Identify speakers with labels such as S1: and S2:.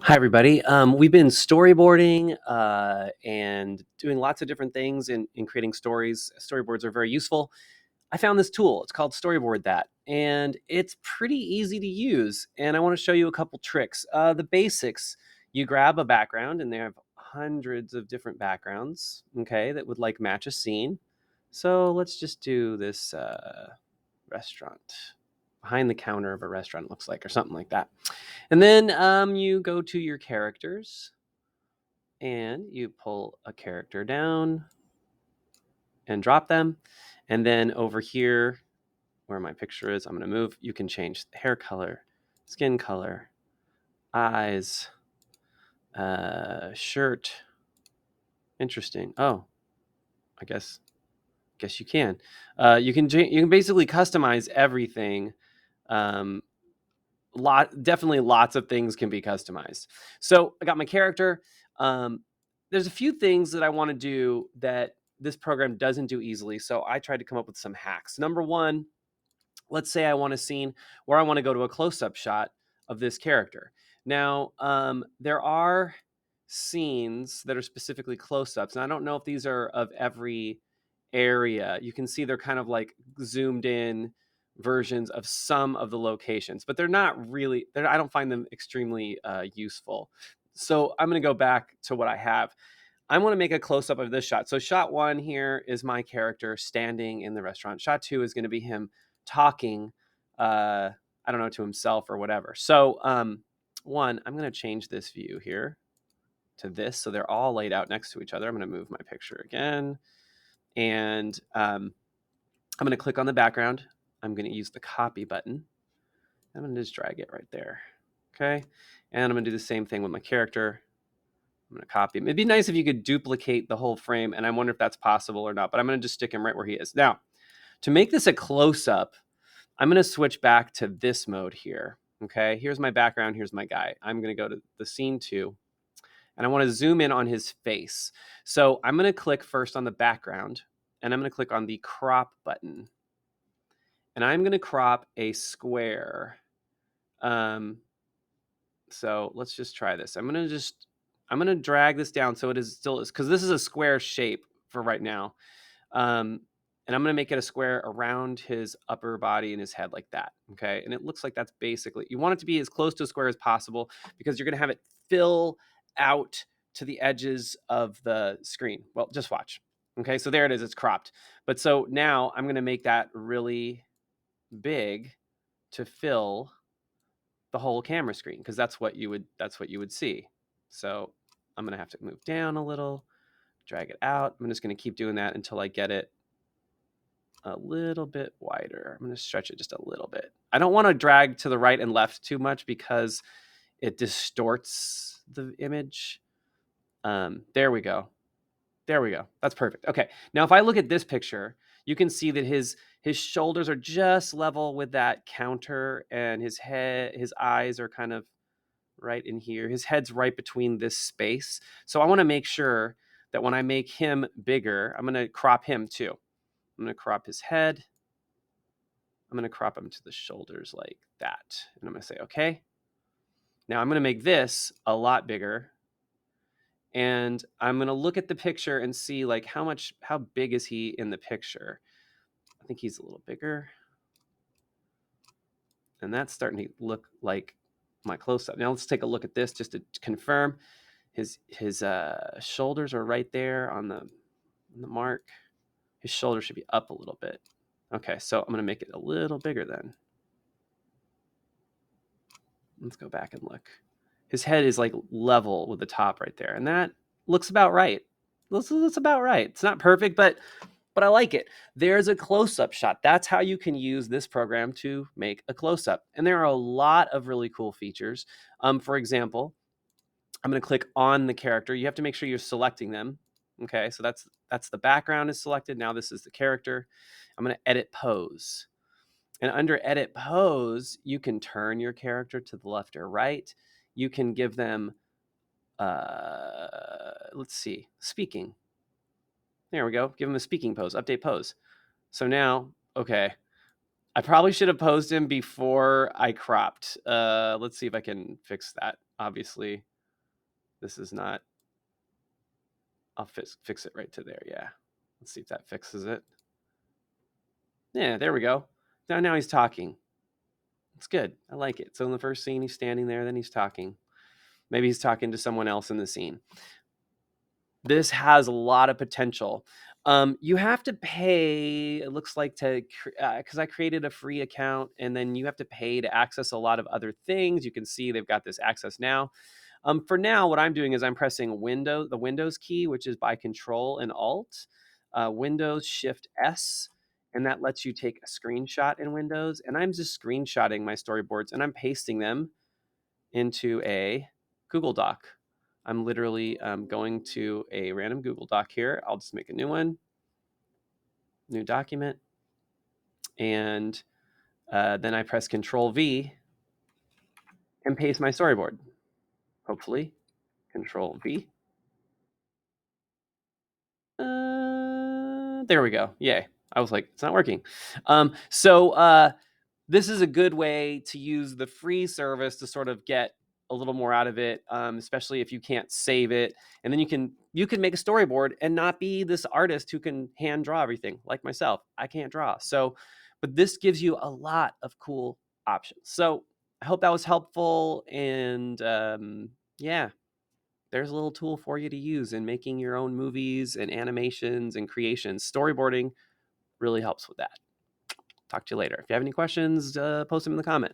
S1: Hi, everybody. We've been storyboarding and doing lots of different things in creating stories. Storyboards are very useful. I found this tool. It's called Storyboard That, and it's pretty easy to use. And I want to show you a couple tricks. The basics: you grab a background, and they have hundreds of different backgrounds, okay, that would like match a scene. So let's just do this restaurant. Behind the counter of a restaurant, looks like, or something like that. And then you go to your characters and you pull a character down and drop them. And then over here, where my picture is, I'm going to move. You can change hair color, skin color, eyes, shirt. Interesting. Oh, I guess you can. You can basically customize everything. Um, Definitely lots of things can be customized. So I got my character. Um, there's a few things that I want to do that this program doesn't do easily. So I tried to come up with some hacks. Number one, let's say I want a scene where I want to go to a close-up shot of this character. Now, there are scenes that are specifically close-ups, and I don't know if these are of every area. You can see they're kind of like zoomed in versions of some of the locations, but they're not really. I don't find them extremely useful. So I'm going to go back to what I have. I want to make a close up of this shot. So shot one here is my character standing in the restaurant. Shot two is going to be him talking, I don't know, to himself or whatever. So one, I'm going to change this view here to this. So they're all laid out next to each other. I'm going to move my picture again. And I'm going to click on the background. I'm going to use the copy button. I'm going to just drag it right there. Okay. And I'm going to do the same thing with my character. I'm going to copy him. It'd be nice if you could duplicate the whole frame, and I wonder if that's possible or not, but I'm going to just stick him right where he is. Now, to make this a close-up, I'm going to switch back to this mode here. Okay, here's my background. Here's my guy. I'm going to go to the scene 2, and I want to zoom in on his face. So I'm going to click first on the background, and I'm going to click on the crop button. And I'm going to crop a square. So let's just try this. I'm going to drag this down so it is still, because this is a square shape for right now. And I'm going to make it a square around his upper body and his head like that. Okay. And it looks like that's basically, you want it to be as close to a square as possible because you're going to have it fill out to the edges of the screen. Well, just watch. Okay. So there it is. It's cropped. But so now I'm going to make that really big to fill the whole camera screen, because that's what you would see. So I'm going to have to move down a little, drag it out. I'm just going to keep doing that until I get it a little bit wider. I'm going to stretch it just a little bit. I don't want to drag to the right and left too much because it distorts the image. There we go. There we go. That's perfect. Okay. Now, if I look at this picture, you can see that his shoulders are just level with that counter, and his eyes are kind of right in here. His head's right between this space. So I want to make sure that when I make him bigger, I'm going to crop him too. I'm going to crop his head. I'm going to crop him to the shoulders like that. And I'm going to say, okay. Now I'm going to make this a lot bigger. And I'm going to look at the picture and see like how big is he in the picture. I think he's a little bigger. And that's starting to look like my close-up. Now let's take a look at this just to confirm. His shoulders are right there on the mark. His shoulders should be up a little bit. Okay, so I'm going to make it a little bigger then. Let's go back and look. His head is like level with the top right there, and that looks about right. That's about right. It's not perfect, but I like it. There's a close-up shot. That's how you can use this program to make a close-up. And there are a lot of really cool features. For example, I'm going to click on the character. You have to make sure you're selecting them. Okay, so that's the background is selected. Now this is the character. I'm going to edit pose. And under edit pose, you can turn your character to the left or right. You can give them, let's see, speaking. There we go. Give him a speaking pose, update pose. So now, okay, I probably should have posed him before I cropped. Let's see if I can fix that. Obviously, This is not. I'll fix it right to there. Yeah. Let's see if that fixes it. Yeah, there we go. Now he's talking. It's good. I like it. So in the first scene, he's standing there, then he's talking. Maybe he's talking to someone else in the scene. This has a lot of potential. You have to pay, it looks like, to because I created a free account, and then you have to pay to access a lot of other things. You can see they've got this access now. For now, what I'm doing is I'm pressing the Windows key, which is by Control and Alt, Windows Shift S, and that lets you take a screenshot in Windows. And I'm just screenshotting my storyboards, and I'm pasting them into a Google Doc. I'm literally going to a random Google Doc here. I'll just make a new one, new document, and then I press Control V and paste my storyboard. Hopefully, Control V. There we go. Yay. I was like, it's not working. So this is a good way to use the free service to sort of get a little more out of it, especially if you can't save it. And then you can make a storyboard and not be this artist who can hand draw everything like myself. I can't draw. So, but this gives you a lot of cool options. So I hope that was helpful. And yeah, there's a little tool for you to use in making your own movies and animations and creations. Storyboarding really helps with that. Talk to you later. If you have any questions, post them in the comment.